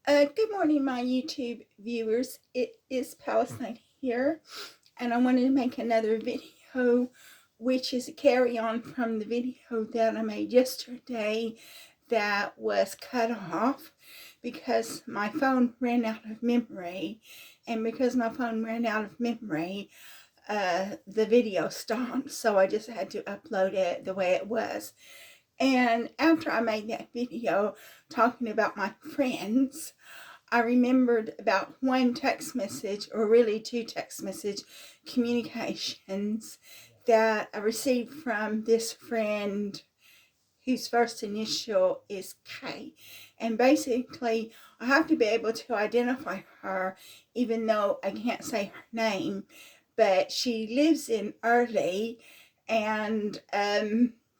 Good morning, my YouTube viewers. It is Palestine here, and I wanted to make another video, which is a carry on from the video that I made yesterday that was cut off because my phone ran out of memory, and because my phone ran out of memory, the video stopped, so I just had to upload it the way it was. And after I made that video talking about my friends, I remembered about one text message, or really two text message communications that I received from this friend whose first initial is K. And basically, I have to be able to identify her, even though I can't say her name. But she lives in Earley, and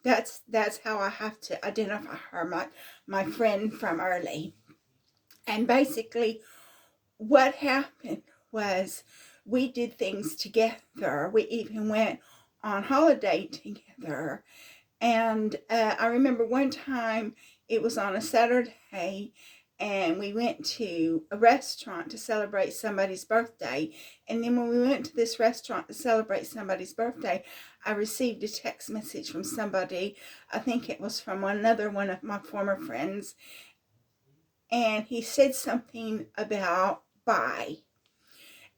that's how I have to identify her, my friend from Earley. And basically, what happened was we did things together. We even went on holiday together. And I remember one time it was on a Saturday, and we went to a restaurant to celebrate somebody's birthday. And then when we went to this restaurant to celebrate somebody's birthday, I received a text message from somebody. I think it was from another one of my former friends. And he said something about bye.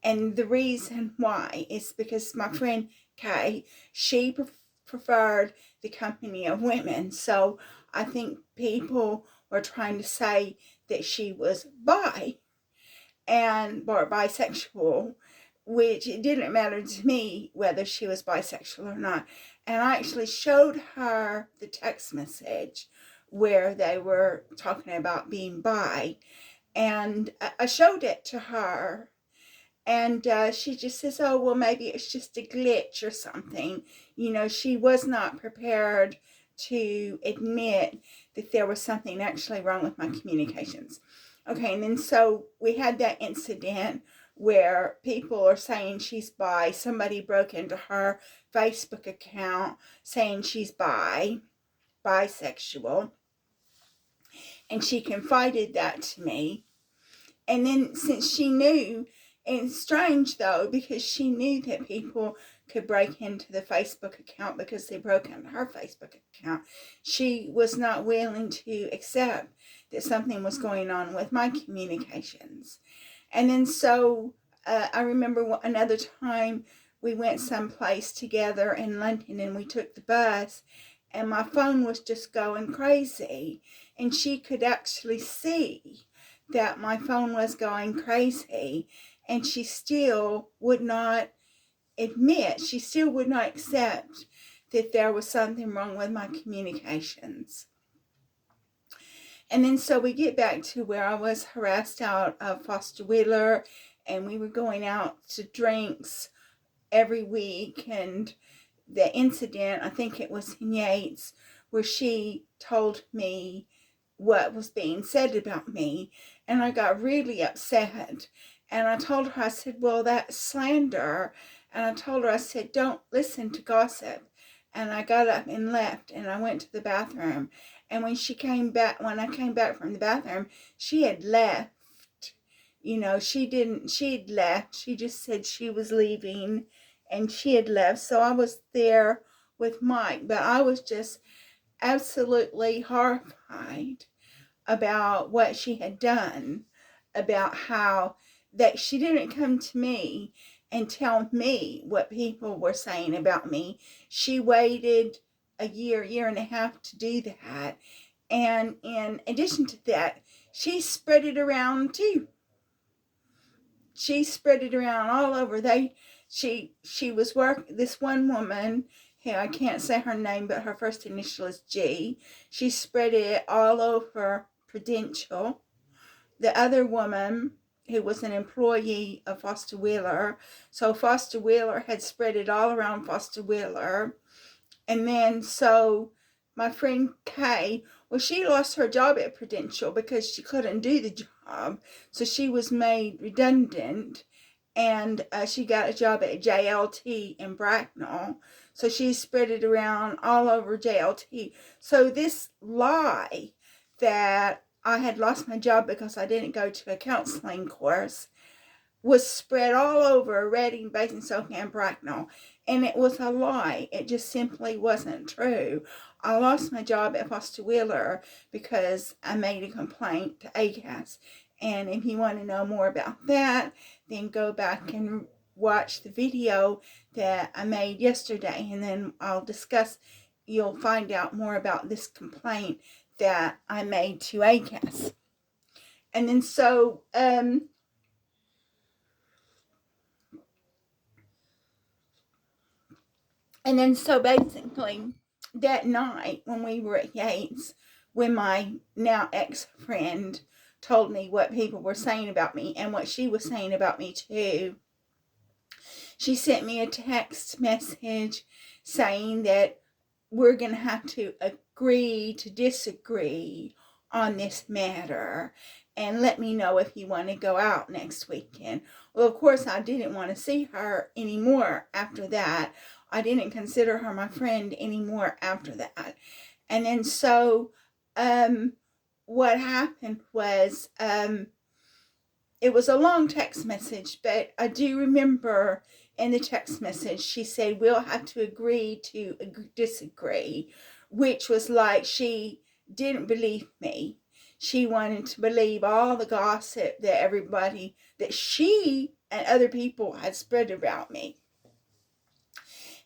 And the reason why is because my friend Kay, she preferred the company of women. So I think people were trying to say that she was bi or bisexual, which it didn't matter to me whether she was bisexual or not. And I actually showed her the text message where they were talking about being bi, and I showed it to her, and she just says, oh, well, maybe it's just a glitch or something. You know, she was not prepared to admit that there was something actually wrong with my communications. Okay, and then so we had that incident where people are saying she's bi. Somebody broke into her Facebook account saying she's bisexual, and she confided that to me. And then since she knew, and it's strange though, because she knew that people could break into the Facebook account because they broke into her Facebook account, she was not willing to accept that something was going on with my communications. And then so I remember another time we went someplace together in London, and we took the bus, and my phone was just going crazy, and she could actually see that my phone was going crazy, and she still would not admit, she still would not accept that there was something wrong with my communications. And then so we get back to where I was harassed out of Foster Wheeler, and we were going out to drinks every week. And the incident, I think it was in Yates, where she told me what was being said about me, and I got really upset. And I told her, I said, well, that's slander. And I told her, I said, don't listen to gossip. And I got up and left, and I went to the bathroom. And when I came back from the bathroom, she had left. You know, she'd left. She just said she was leaving, and she had left. So I was there with Mike, but I was just absolutely horrified about what she had done, about how that she didn't come to me and tell me what people were saying about me. She waited a year and a half to do that. And in addition to that, she spread it around too. She spread it around all over. She was this one woman, I can't say her name, but her first initial is G. She spread it all over Prudential. The other woman, who was an employee of Foster Wheeler, so Foster Wheeler had spread it all around Foster Wheeler. And then so my friend Kay, well, she lost her job at Prudential because she couldn't do the job, so she was made redundant, and she got a job at JLT in Bracknell. So she spread it around all over JLT. So this lie that I had lost my job because I didn't go to a counseling course was spread all over Reading, Basingstoke, and Bracknell. And it was a lie. It just simply wasn't true. I lost my job at Foster Wheeler because I made a complaint to ACAS. And if you want to know more about that, then go back and watch the video that I made yesterday. And then you'll find out more about this complaint that I made to ACAS. And then so, basically, that night when we were at Yates, when my now ex-friend told me what people were saying about me and what she was saying about me too, she sent me a text message saying that we're going to have to agree to disagree on this matter and let me know if you want to go out next weekend. Well, of course, I didn't want to see her anymore after that. I didn't consider her my friend anymore after that. And then so what happened was it was a long text message, but I do remember in the text message she said we'll have to agree to disagree, which was like she didn't believe me. She wanted to believe all the gossip that she and other people had spread about me.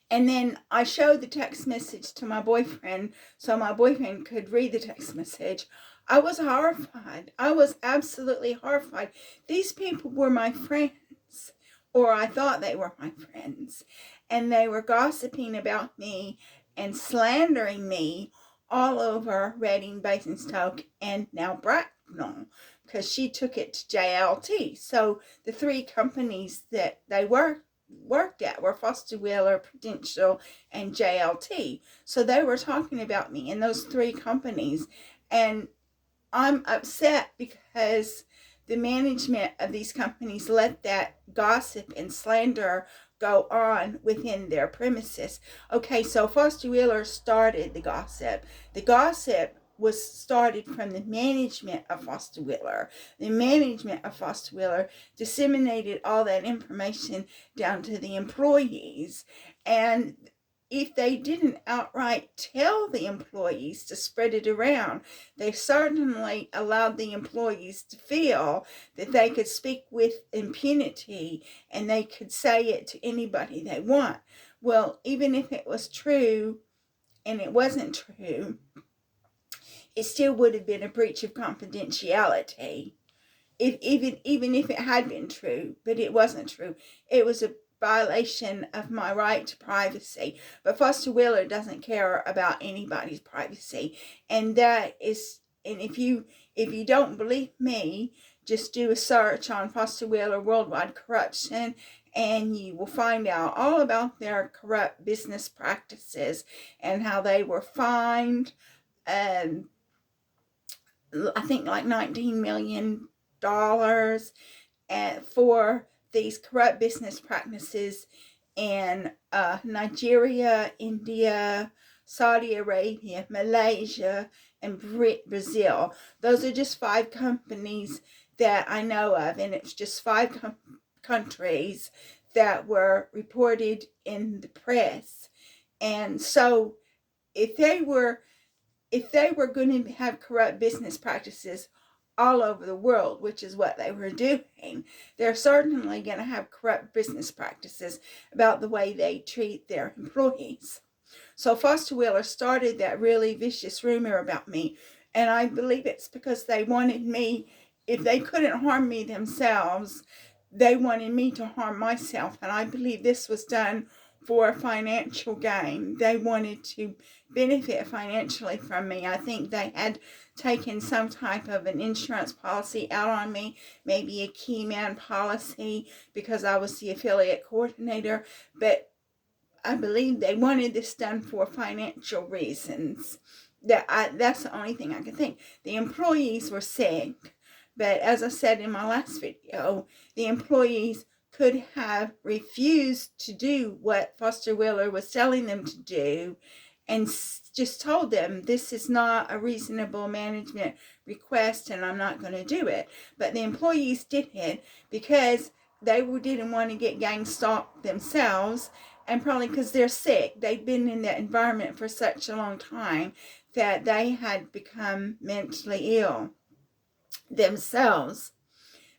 And then I showed the text message to my boyfriend so my boyfriend could read the text message. I was horrified. I was absolutely horrified. These people were my friends, or I thought they were my friends, and they were gossiping about me and slandering me all over Reading, Basingstoke, and now Bracknell, because she took it to JLT. So the three companies that they worked at were Foster Wheeler, Prudential, and JLT. So they were talking about me in those three companies, and I'm upset because the management of these companies let that gossip and slander go on within their premises. Okay, so Foster Wheeler started the gossip. The gossip was started from the management of Foster Wheeler. The management of Foster Wheeler disseminated all that information down to the employees. And if they didn't outright tell the employees to spread it around, they certainly allowed the employees to feel that they could speak with impunity and they could say it to anybody they want. Well, even if it was true and it wasn't true, it still would have been a breach of confidentiality. Even if it had been true, but it wasn't true. It was a violation of my right to privacy. But Foster Wheeler doesn't care about anybody's privacy. And if you don't believe me, just do a search on Foster Wheeler worldwide corruption and you will find out all about their corrupt business practices and how they were fined I think like $19 million for these corrupt business practices in Nigeria, India, Saudi Arabia, Malaysia, and Brazil. Those are just 5 companies that I know of, and it's just 5 countries that were reported in the press. And so if they were going to have corrupt business practices all over the world, which is what they were doing, they're certainly going to have corrupt business practices about the way they treat their employees. So Foster Wheeler started that really vicious rumor about me, and I believe it's because they wanted me, if they couldn't harm me themselves, they wanted me to harm myself, and I believe this was done for financial gain. They wanted to benefit financially from me. I think they had taken some type of an insurance policy out on me, maybe a key man policy because I was the affiliate coordinator, but I believe they wanted this done for financial reasons. That's the only thing I could think. The employees were sick, but as I said in my last video, the employees could have refused to do what Foster Wheeler was telling them to do and just told them this is not a reasonable management request and I'm not going to do it. But the employees did it because they didn't want to get gang stalked themselves, and probably because they're sick. They'd been in that environment for such a long time that they had become mentally ill themselves.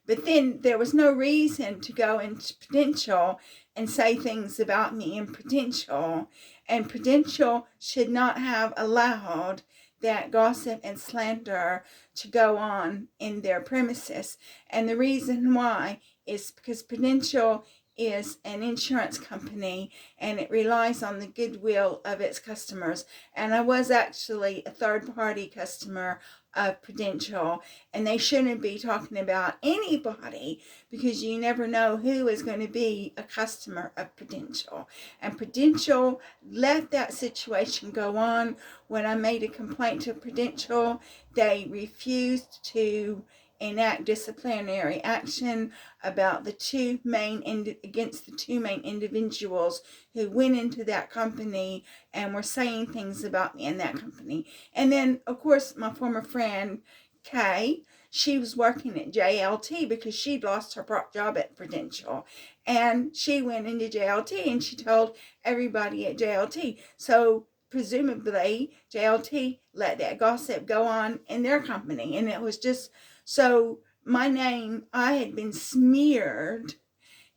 But then there was no reason to go into Prudential and say things about me in Prudential. And Prudential should not have allowed that gossip and slander to go on in their premises. And the reason why is because Prudential is an insurance company and it relies on the goodwill of its customers. And I was actually a third-party customer of Prudential, and they shouldn't be talking about anybody because you never know who is going to be a customer of Prudential. And Prudential let that situation go on. When I made a complaint to Prudential, they refused to enact disciplinary action about against the two main individuals who went into that company and were saying things about me in that company. And then, of course, my former friend, Kay, she was working at JLT because she'd lost her job at Prudential. And she went into JLT and she told everybody at JLT. So presumably, JLT let that gossip go on in their company. And it was just so my name, I had been smeared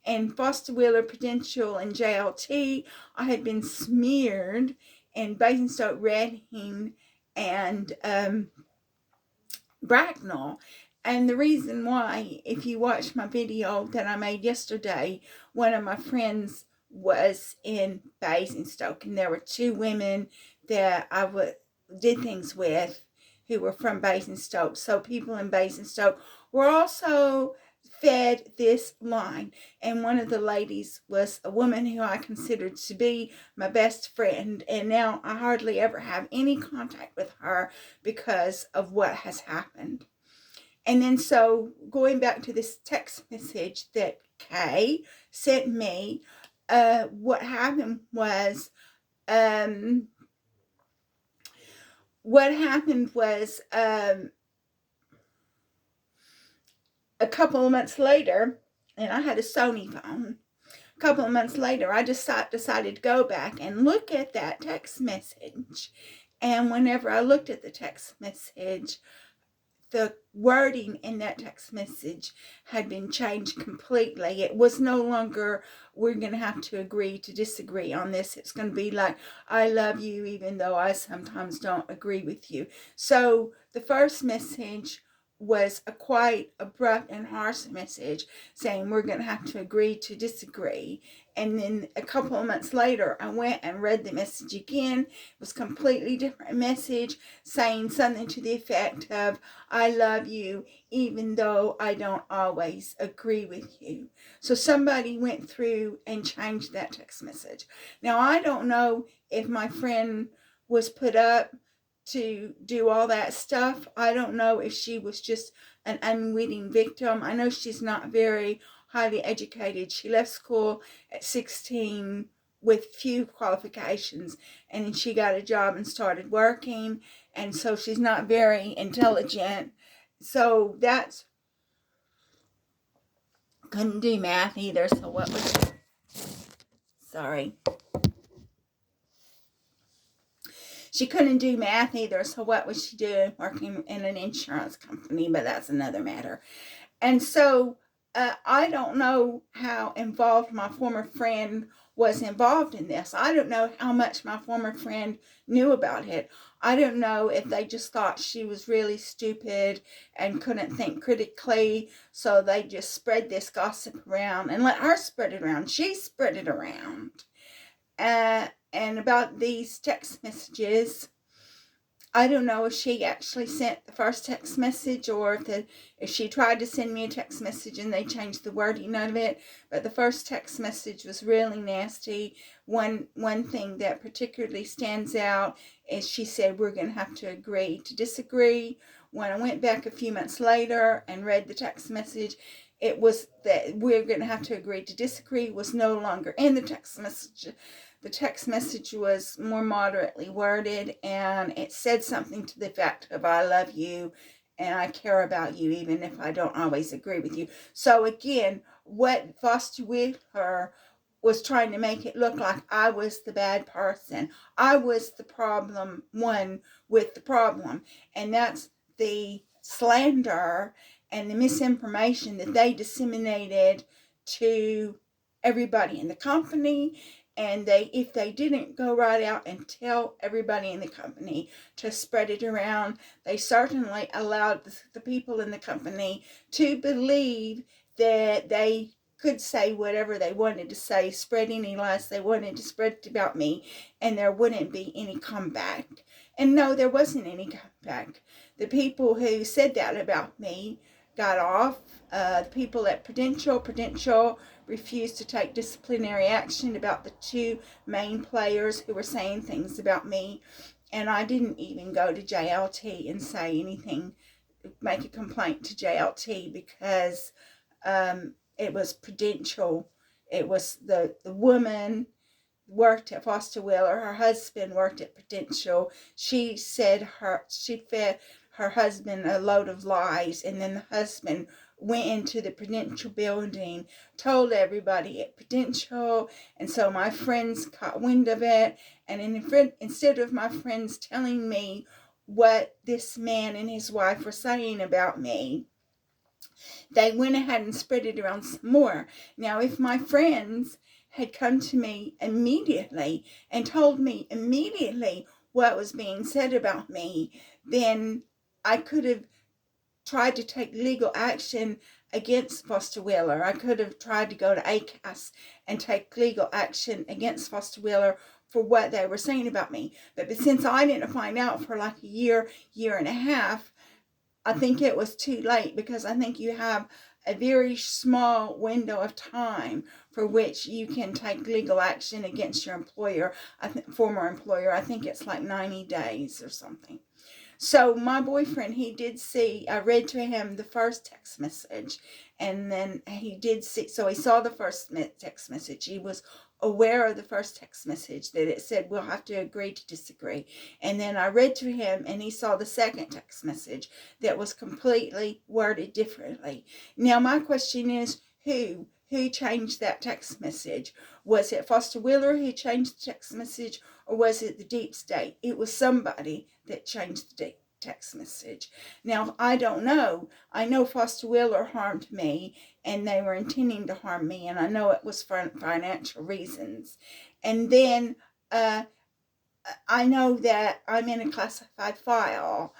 in Foster Wheeler, Prudential, and JLT. I had been smeared in Basingstoke, Reading, and Bracknell. And the reason why, if you watch my video that I made yesterday, one of my friends was in Basingstoke, and there were two women that I did things with who were from Basingstoke. So people in Basingstoke were also fed this line. And one of the ladies was a woman who I considered to be my best friend. And now I hardly ever have any contact with her because of what has happened. And then so going back to this text message that Kay sent me, what happened was a couple of months later, and I had a Sony phone. A couple of months later, I just decided to go back and look at that text message. And whenever I looked at the text message, the wording in that text message had been changed completely. It was no longer, we're going to have to agree to disagree on this. It's going to be like, I love you even though I sometimes don't agree with you. So the first message was a quite abrupt and harsh message saying we're going to have to agree to disagree. And then a couple of months later, I went and read the message again. It was a completely different message saying something to the effect of, I love you even though I don't always agree with you. So somebody went through and changed that text message. Now, I don't know if my friend was put up to do all that stuff. I don't know if she was just an unwitting victim. I know she's not very highly educated. She left school at 16 with few qualifications, and then she got a job and started working, and so she's not very intelligent. So that's, couldn't do math either, so what was it? Sorry. She couldn't do math either, so what was she doing? Working in an insurance company, but that's another matter. And so I don't know how involved my former friend was involved in this. I don't know how much my former friend knew about it. I don't know if they just thought she was really stupid and couldn't think critically, so they just spread this gossip around and let her spread it around. She spread it around. And about these text messages, I don't know if she actually sent the first text message or if she tried to send me a text message and they changed the wording of it. But the first text message was really nasty. One thing that particularly stands out is she said we're going to have to agree to disagree. When I went back a few months later and read the text message, it was that we're going to have to agree to disagree was no longer in the text message. The text message was more moderately worded, and it said something to the effect of I love you and I care about you even if I don't always agree with you. So again, what Foster Wheeler was trying to make it look like I was the bad person. I was the problem one with the problem. And that's the slander and the misinformation that they disseminated to everybody in the company. And if they didn't go right out and tell everybody in the company to spread it around, they certainly allowed the people in the company to believe that they could say whatever they wanted to say, spread any lies they wanted to spread about me, and there wouldn't be any comeback. And no, there wasn't any comeback. The people who said that about me got off. The people at Prudential refused to take disciplinary action about the two main players who were saying things about me. And I didn't even go to JLT and say anything, make a complaint to JLT, because it was Prudential. It was the woman worked at Foster Wheeler. Her husband worked at Prudential. She said she fed her husband a load of lies, and then the husband went into the Prudential building, told everybody at Prudential, and so my friends caught wind of it. And instead of my friends telling me what this man and his wife were saying about me, they went ahead and spread it around some more. Now, if my friends had come to me immediately and told me immediately what was being said about me, then I could have tried to take legal action against Foster Wheeler. I could have tried to go to ACAS and take legal action against Foster Wheeler for what they were saying about me. But since I didn't find out for like a year and a half, I think it was too late, because I think you have a very small window of time for which you can take legal action against your employer, former employer. I think it's like 90 days or something. So my boyfriend, he did see, I read to him the first text message, and then he did see, so he saw the first text message. He was aware of the first text message, that it said, we'll have to agree to disagree. And then I read to him, and he saw the second text message that was completely worded differently. Now my question is, who changed that text message? Was it Foster Wheeler who changed the text message, or was it the deep state? It was somebody that changed the text message. Now, I don't know. I know Foster Wheeler harmed me, and they were intending to harm me, and I know it was for financial reasons. And then I know that I'm in a classified file,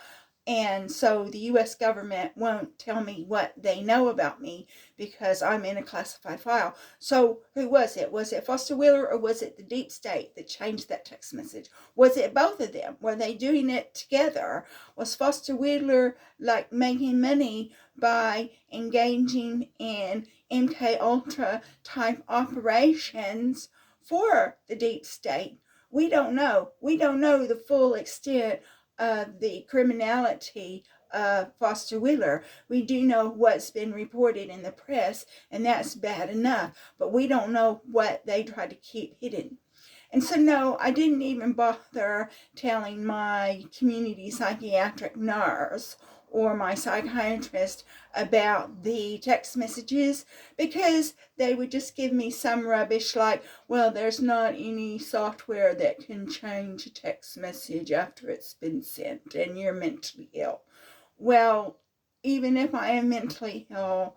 and so the U.S. government won't tell me what they know about me because I'm in a classified file. So who was it? Was it Foster Wheeler, or was it the deep state that changed that text message? Was it both of them? Were they doing it together? Was Foster Wheeler like making money by engaging in MK Ultra type operations for the deep state? We don't know. We don't know the full extent of the criminality of Foster Wheeler. We do know what's been reported in the press, and that's bad enough, but we don't know what they try to keep hidden. And so no, I didn't even bother telling my community psychiatric nurse or my psychiatrist about the text messages, because they would just give me some rubbish like, well, there's not any software that can change a text message after it's been sent, and you're mentally ill. Well, even if I am mentally ill,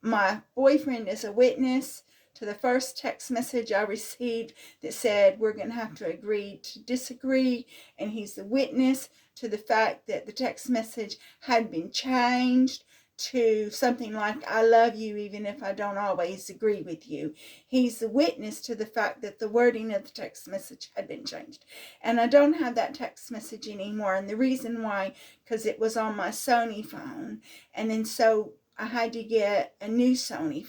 my boyfriend is a witness to the first text message I received that said we're going to have to agree to disagree, and he's the witness to the fact that the text message had been changed to something like, I love you even if I don't always agree with you. He's the witness to the fact that the wording of the text message had been changed. And I don't have that text message anymore, and the reason why, because it was on my Sony phone, and then so I had to get a new phone.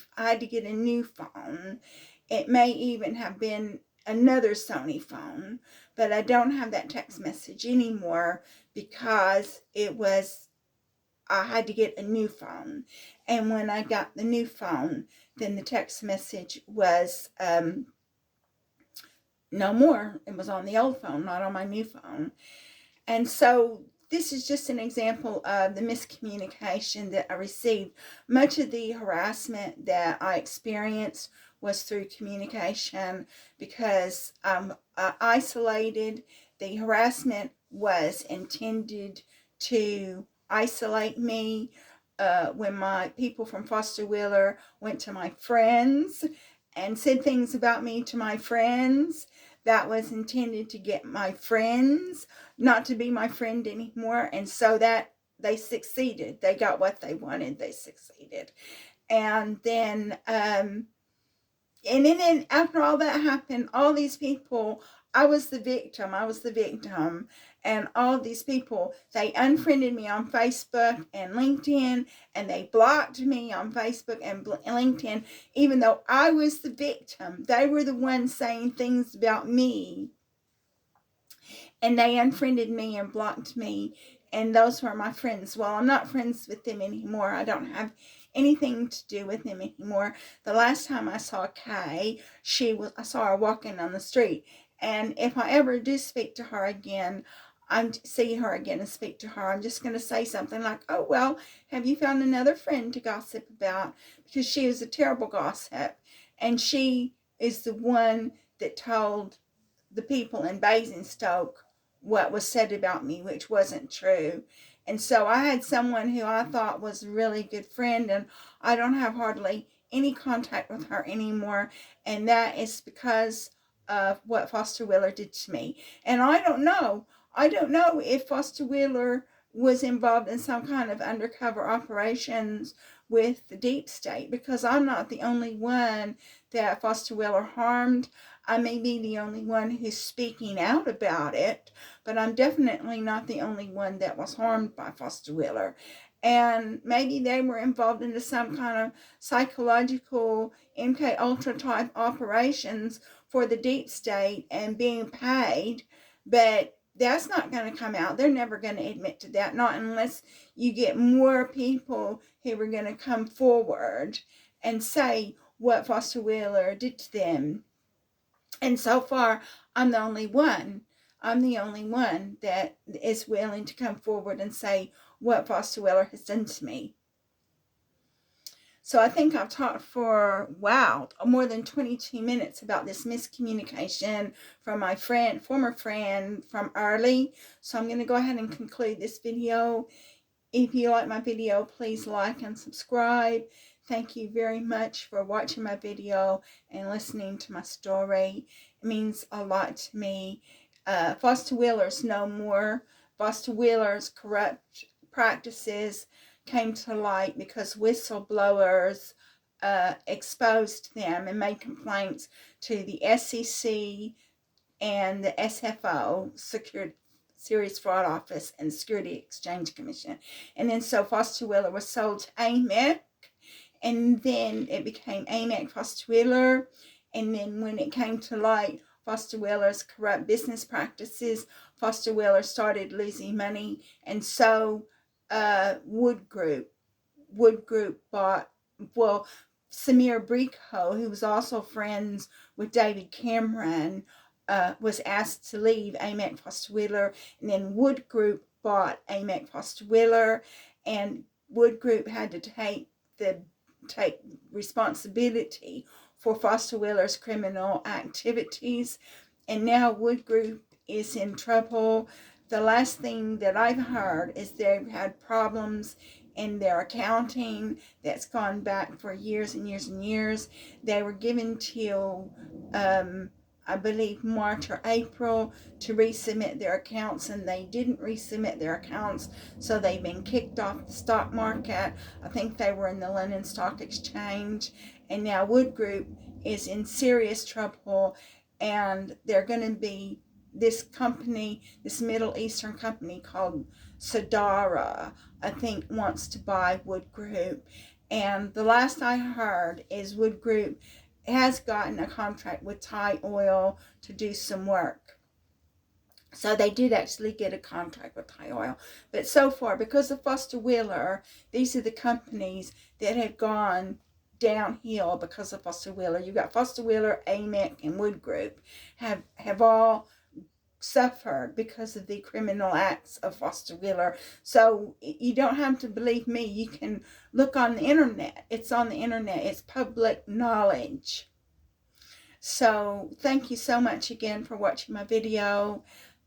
It may even have been another Sony phone, but I don't have that text message anymore because I had to get a new phone. And when I got the new phone, then the text message was no more. It was on the old phone, not on my new phone. And so this is just an example of the miscommunication that I received. Much of the harassment that I experienced was through communication because I'm isolated. The harassment was intended to isolate me. When my people from Foster Wheeler went to my friends and said things about me to my friends, that was intended to get my friends not to be my friend anymore. And so that they succeeded. They got what they wanted. They succeeded. And then after all that happened, all these people, I was the victim. And all these people, they unfriended me on Facebook and LinkedIn, and they blocked me on Facebook and LinkedIn, even though I was the victim. They were the ones saying things about me, and they unfriended me and blocked me, and those were my friends. Well, I'm not friends with them anymore. I don't have anything to do with them anymore. The last time I saw Kay, I saw her walking on the street, and if I ever do speak to her again, see her again and speak to her, I'm just going to say something like, oh, well, have you found another friend to gossip about? Because she is a terrible gossip, and she is the one that told the people in Basingstoke what was said about me, which wasn't true. And so I had someone who I thought was a really good friend, and I don't have hardly any contact with her anymore, and that is because of what Foster Wheeler did to me. And I don't know if Foster Wheeler was involved in some kind of undercover operations with the deep state, because I'm not the only one that Foster Wheeler harmed. I may be the only one who's speaking out about it, but I'm definitely not the only one that was harmed by Foster Wheeler. And maybe they were involved into some kind of psychological MK Ultra type operations for the deep state and being paid, but that's not going to come out. They're never going to admit to that, not unless you get more people who are going to come forward and say what Foster Wheeler did to them. And so far, I'm the only one. I'm the only one that is willing to come forward and say what Foster Wheeler has done to me. So I think I've talked for, more than 22 minutes about this miscommunication from my former friend from Earley. So I'm going to go ahead and conclude this video. If you like my video, please like and subscribe. Thank you very much for watching my video and listening to my story. It means a lot to me. Foster Wheeler's no more. Foster Wheeler's corrupt practices came to light because whistleblowers exposed them and made complaints to the SEC and the SFO, Serious Fraud Office, and Security Exchange Commission. And then so Foster Wheeler was sold to AMEC, and then it became AMEC Foster Wheeler. And then when it came to light, Foster Wheeler's corrupt business practices, Foster Wheeler started losing money, and so Wood Group bought, Samir Brico, who was also friends with David Cameron, was asked to leave AMEC Foster Wheeler, and then Wood Group bought AMEC Foster Wheeler, and Wood Group had to take responsibility for Foster Wheeler's criminal activities, and now Wood Group is in trouble. The last thing that I've heard is they've had problems in their accounting that's gone back for years and years and years. They were given till I believe March or April to resubmit their accounts, and they didn't resubmit their accounts, so they've been kicked off the stock market. I think they were in the London Stock Exchange, and now Wood Group is in serious trouble, and they're going to be this Middle Eastern company called Sadara, I think, wants to buy Wood Group. And the last I heard is Wood Group has gotten a contract with Thai Oil to do some work. So they did actually get a contract with Thai Oil. But so far, because of Foster Wheeler, these are the companies that have gone downhill because of Foster Wheeler. You've got Foster Wheeler, AMEC, and Wood Group have all suffered because of the criminal acts of Foster Wheeler. So you don't have to believe me. You can look on the internet. It's on the internet. It's public knowledge. So thank you so much again for watching my video,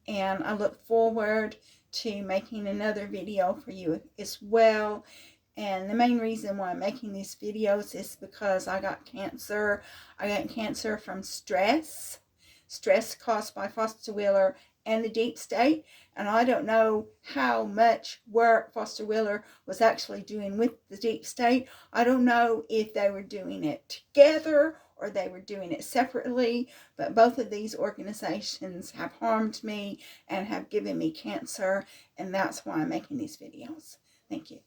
and I look forward to making another video for you as well. And the main reason why I'm making these videos is because I got cancer. I got cancer from stress caused by Foster Wheeler and the deep state. And I don't know how much work Foster Wheeler was actually doing with the deep state. I don't know if they were doing it together or they were doing it separately, but both of these organizations have harmed me and have given me cancer, and that's why I'm making these videos. Thank you.